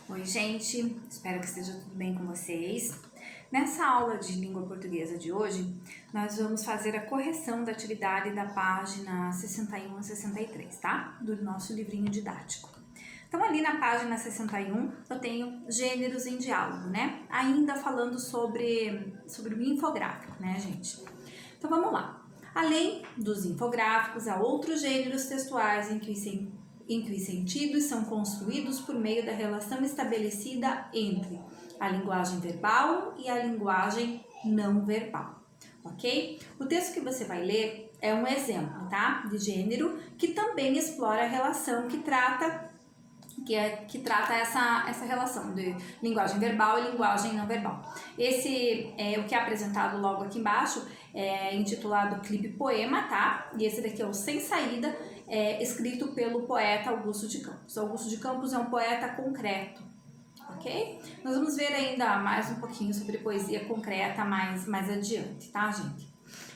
Oi, gente, espero que esteja tudo bem com vocês. Nessa aula de língua portuguesa de hoje, nós vamos fazer a correção da atividade da página 61 a 63, tá? Do nosso livrinho didático. Então, ali na página 61, eu tenho gêneros em diálogo, né? Ainda falando sobre o infográfico, né, gente? Então, vamos lá. Além dos infográficos, há outros gêneros textuais em que os sentidos são construídos por meio da relação estabelecida entre a linguagem verbal e a linguagem não verbal, ok? O texto que você vai ler é um exemplo, tá? De gênero que também explora a relação que trata essa relação de linguagem verbal e linguagem não verbal. Esse é o que é apresentado logo aqui embaixo, é intitulado Clipe Poema, tá? E esse daqui é o Sem Saída, escrito pelo poeta Augusto de Campos. Augusto de Campos é um poeta concreto, ok? Nós vamos ver ainda mais um pouquinho sobre poesia concreta mais adiante, tá, gente?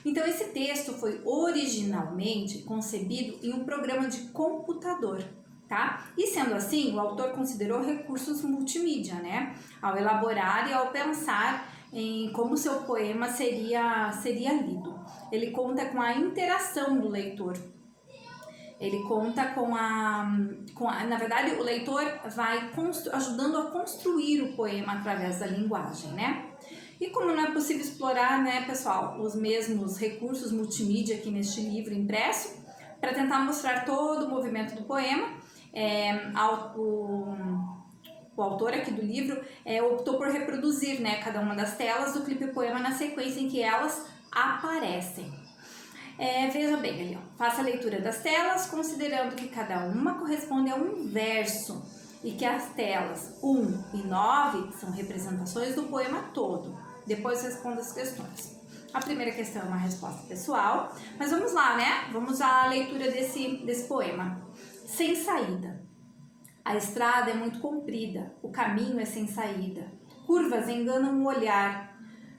Então, esse texto foi originalmente concebido em um programa de computador, tá? E sendo assim, o autor considerou recursos multimídia, né? Ao elaborar e ao pensar em como seu poema seria lido. Ele conta com a interação do leitor. Ele conta na verdade, o leitor vai ajudando a construir o poema através da linguagem, né? E como não é possível explorar, né, pessoal, os mesmos recursos multimídia aqui neste livro impresso, para tentar mostrar todo o movimento do poema, o autor aqui do livro optou por reproduzir, né, cada uma das telas do clipe poema na sequência em que elas aparecem. Veja bem ali, ó. Faça a leitura das telas, considerando que cada uma corresponde a um verso e que as telas 1 e 9 são representações do poema todo. Depois responda as questões. A primeira questão é uma resposta pessoal, mas vamos lá, né? Vamos à leitura desse poema. Sem saída. A estrada é muito comprida, o caminho é sem saída. Curvas enganam o olhar.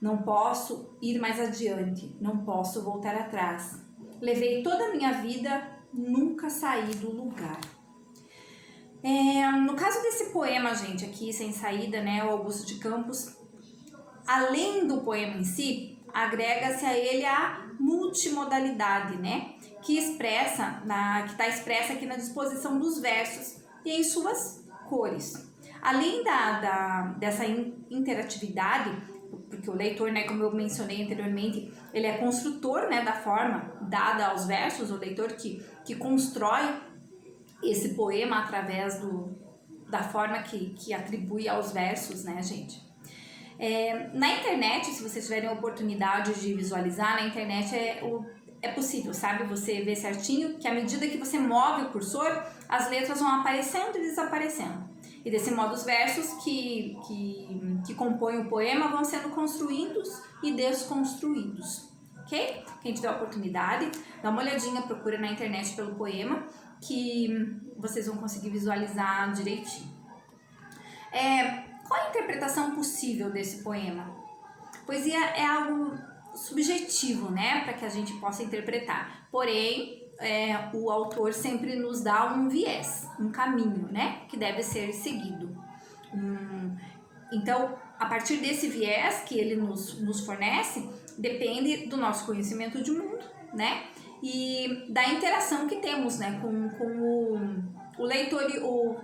Não posso ir mais adiante, não posso voltar atrás. Levei toda a minha vida, nunca saí do lugar. No caso desse poema, gente, aqui, Sem Saída, né, o Augusto de Campos, além do poema em si, agrega-se a ele a multimodalidade, né, que está expressa aqui na disposição dos versos e em suas cores. Além dessa interatividade, porque o leitor, né, como eu mencionei anteriormente, ele é construtor, né, da forma dada aos versos, o leitor que constrói esse poema através da forma que atribui aos versos, né, gente? Na internet, se vocês tiverem a oportunidade de visualizar, na internet é possível, sabe? Você vê certinho que à medida que você move o cursor, as letras vão aparecendo e desaparecendo. E desse modo os versos que compõem o poema vão sendo construídos e desconstruídos, ok? Quem tiver a oportunidade, dá uma olhadinha, procura na internet pelo poema, que vocês vão conseguir visualizar direitinho. Qual a interpretação possível desse poema? Poesia é algo subjetivo, né, para que a gente possa interpretar. Porém, o autor sempre nos dá um viés, um caminho, né, que deve ser seguido. Então, a partir desse viés que ele nos fornece, depende do nosso conhecimento de mundo, né, e da interação que temos, né, com o leitor e o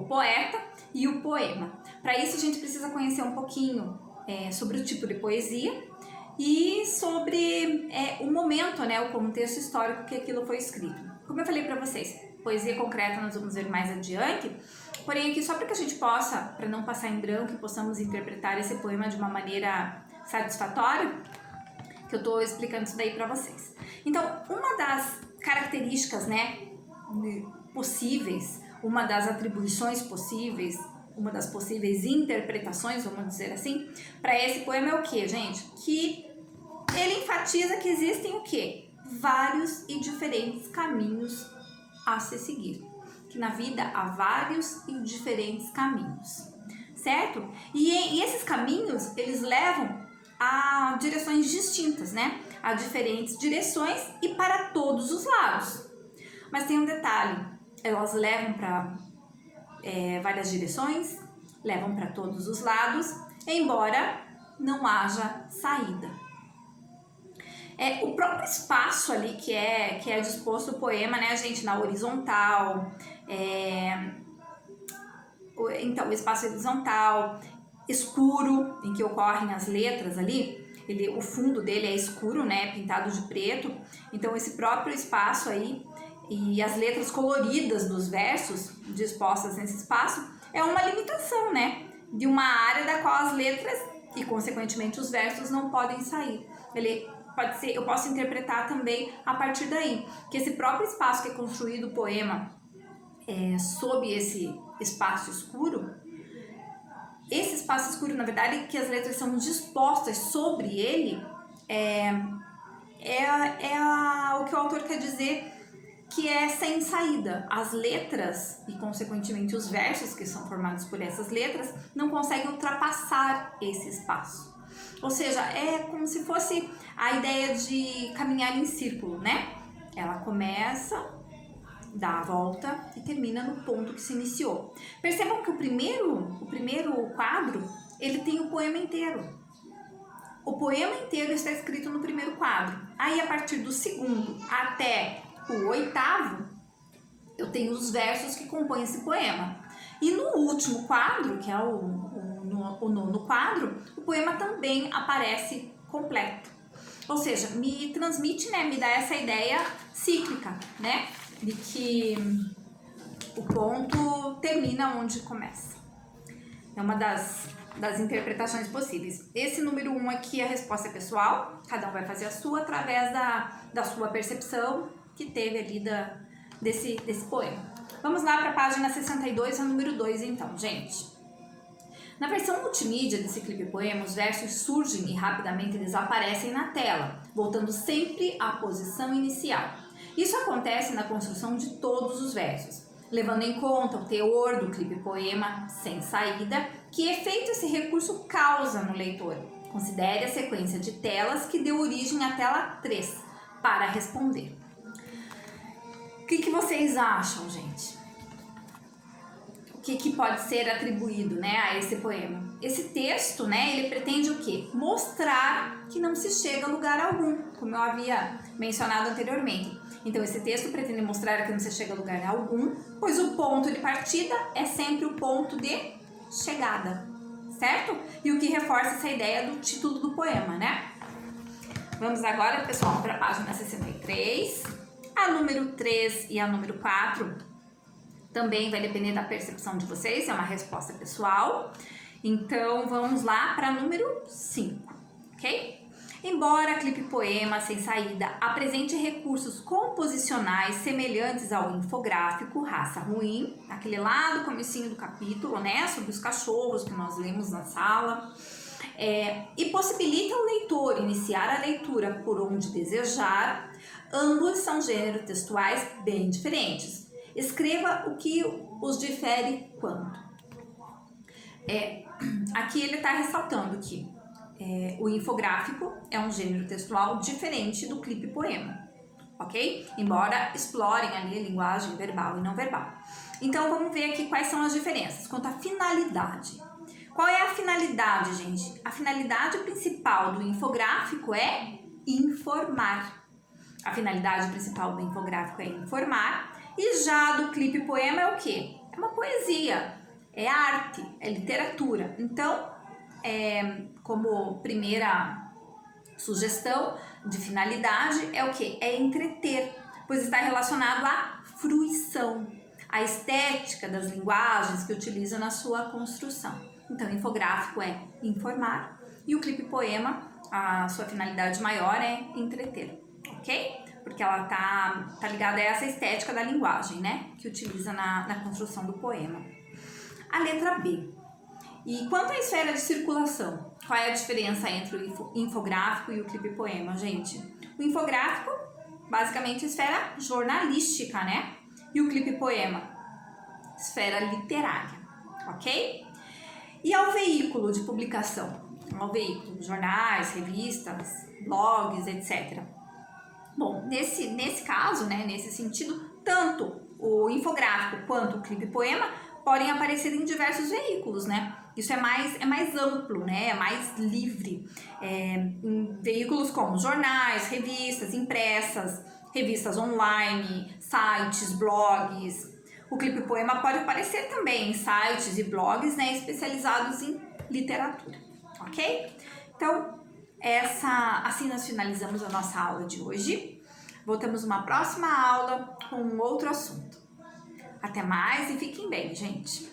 poeta e o poema. Para isso, a gente precisa conhecer um pouquinho sobre o tipo de poesia e sobre o momento, né, o contexto histórico que aquilo foi escrito. Como eu falei para vocês, poesia concreta nós vamos ver mais adiante, porém aqui só para que a gente possa, para não passar em branco e possamos interpretar esse poema de uma maneira satisfatória, que eu estou explicando isso daí para vocês. Então, uma das características, né, possíveis, uma das atribuições possíveis, uma das possíveis interpretações, vamos dizer assim, para esse poema é o que, gente? Que ele enfatiza que existem o quê? Vários e diferentes caminhos a se seguir. Que na vida há vários e diferentes caminhos, certo? E esses caminhos, eles levam a direções distintas, né? A diferentes direções e para todos os lados. Mas tem um detalhe, elas levam para várias direções, levam para todos os lados, embora não haja saída. O próprio espaço ali que é disposto o poema, né, gente, na horizontal, então o espaço horizontal, escuro, em que ocorrem as letras ali, o fundo dele é escuro, né, pintado de preto, então esse próprio espaço aí e as letras coloridas dos versos dispostas nesse espaço é uma limitação, né, de uma área da qual as letras e consequentemente os versos não podem sair. Eu posso interpretar também a partir daí, que esse próprio espaço que é construído o poema sob esse espaço escuro, esse espaço escuro, na verdade, que as letras são dispostas sobre ele, o que o autor quer dizer que é sem saída. As letras e, consequentemente, os versos que são formados por essas letras não conseguem ultrapassar esse espaço. Ou seja, é como se fosse a ideia de caminhar em círculo, né? Ela começa, dá a volta e termina no ponto que se iniciou. Percebam que o primeiro quadro, ele tem o poema inteiro. O poema inteiro está escrito no primeiro quadro. Aí, a partir do segundo até o oitavo, eu tenho os versos que compõem esse poema. E no último quadro, que é o nono quadro, o poema também aparece completo. Ou seja, me transmite, né, me dá essa ideia cíclica, né, de que o ponto termina onde começa. É uma das interpretações possíveis. Esse número 1 aqui, a resposta é pessoal, cada um vai fazer a sua através da sua percepção que teve ali desse poema. Vamos lá para a página 62, a número 2 então, gente. Na versão multimídia desse clipe poema, os versos surgem e rapidamente desaparecem na tela, voltando sempre à posição inicial. Isso acontece na construção de todos os versos, levando em conta o teor do clipe poema sem saída, que efeito esse recurso causa no leitor. Considere a sequência de telas que deu origem à tela 3 para responder. O que vocês acham, gente? O que pode ser atribuído, né, a esse poema? Esse texto, né, ele pretende o quê? Mostrar que não se chega a lugar algum, como eu havia mencionado anteriormente. Então, esse texto pretende mostrar que não se chega a lugar algum, pois o ponto de partida é sempre o ponto de chegada, certo? E o que reforça essa ideia do título do poema, né? Vamos agora, pessoal, para a página 63. A número 3 e a número 4 também vai depender da percepção de vocês, é uma resposta pessoal. Então, vamos lá para a número 5, ok? Embora clipe poema sem saída apresente recursos composicionais semelhantes ao infográfico Raça Ruim, aquele lá do comecinho do capítulo, né, sobre os cachorros que nós lemos na sala, e possibilita ao leitor iniciar a leitura por onde desejar, ambos são gêneros textuais bem diferentes. Escreva o que os difere quanto. Aqui ele está ressaltando que o infográfico é um gênero textual diferente do clipe poema, ok? Embora explorem ali a linguagem verbal e não verbal. Então vamos ver aqui quais são as diferenças quanto à finalidade. Qual é a finalidade, gente? A finalidade principal do infográfico é informar. A finalidade principal do infográfico é informar, e já do clipe poema é o quê? É uma poesia, é arte, é literatura. Então, como primeira sugestão de finalidade é o quê? É entreter, pois está relacionado à fruição, à estética das linguagens que utiliza na sua construção. Então, o infográfico é informar e o clipe poema, a sua finalidade maior é entreter, ok? Porque ela tá ligada a essa estética da linguagem, né? Que utiliza na construção do poema. A letra B. E quanto à esfera de circulação, qual é a diferença entre o infográfico e o clipe poema, gente? O infográfico, basicamente, esfera jornalística, né? E o clipe poema, esfera literária, ok? E ao veículo de publicação? Ao veículo, jornais, revistas, blogs, etc. Bom, nesse caso, né, nesse sentido, tanto o infográfico quanto o clipe poema podem aparecer em diversos veículos, né? Isso é mais amplo, né? É mais livre. Em veículos como jornais, revistas impressas, revistas online, sites, blogs. O clipe poema pode aparecer também em sites e blogs, né, especializados em literatura, ok? Então, assim nós finalizamos a nossa aula de hoje. Voltamos numa próxima aula com outro assunto. Até mais e fiquem bem, gente!